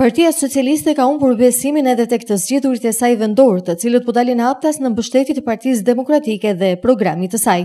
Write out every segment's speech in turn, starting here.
Partia Socialiste ka humbur besimin edhe tek të zgjedhurit e saj vendor, të cilët po dalin haptas në mbështetje të Partisë Demokratike dhe programit të saj.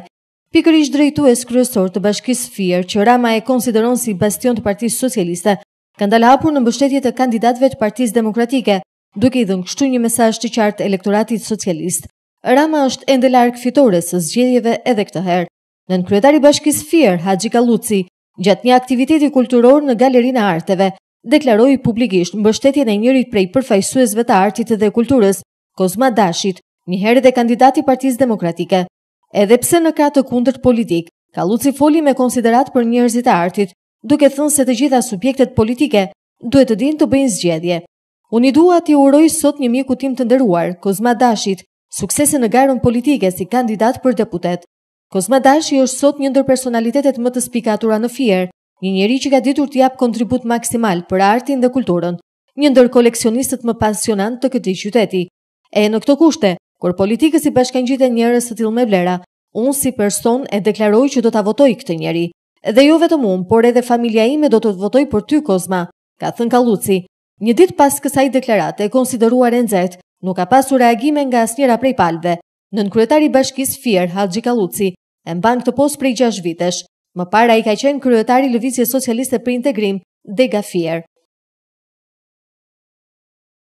Pikërisht drejtues kryesor të Bashkisë Fier, që Rama e konsideron si bastion të Partisë Socialiste, ka ndalë hapur në mbështetje të kandidatëve të Partisë Demokratike, duke i dhënë kështu një mesazh të qartë elektoratit socialist. Rama është ende larg fitores së zgjedhjeve edhe këtë herë. Nën kryetari i Bashkisë Fier, Haxhi Kalluci, gjatë një aktiviteti kulturor në Galerinë e Arteve, deklaroi publikisht mbështetjen e njërit prej përfaqësuesve të artit dhe kulturës, Kozma Dashit, një herë dhe kandidati i Partisë Demokratike. Edhe pse në krah të kundërt politik, Kalluci foli me konsiderat për njerëzit e artit, duke thënë se të gjitha subjektet politike duhet të dinë të bëjnë zgjedhje. Unë dua t'i uroj sot një miku tim të nderuar, Kozma Dashit, suksese në garën politike si kandidat për deputet. Kozma Dashi është sot një ndër personalitetet më të spikatura në Fier, një njeri që ka ditur të jap kontribut maksimal për artin dhe kulturën, një ndër koleksionistët më pasionant të këtij qyteti. E në këto kushte, kur politikës i bashkangjiten njerëz të tillë me vlera, unë si person e deklaroj që do ta votoj këtë njeri. Dhe jo vetëm unë, por edhe familja ime do të votoj për ty, Kozma, ka thënë Kalluci. Një ditë pas kësaj deklarate e konsideruar e nxehtë, nuk ka pasur reagime nga asnjëra prej palëve. Nën kryetari i Bashkisë Fier, Haxhi Kalluci, e mban këtë postë prej 6 vitesh. Më para ai ka qenë kryetari i Lëvizjes Socialiste për Integrim, Dega Fier.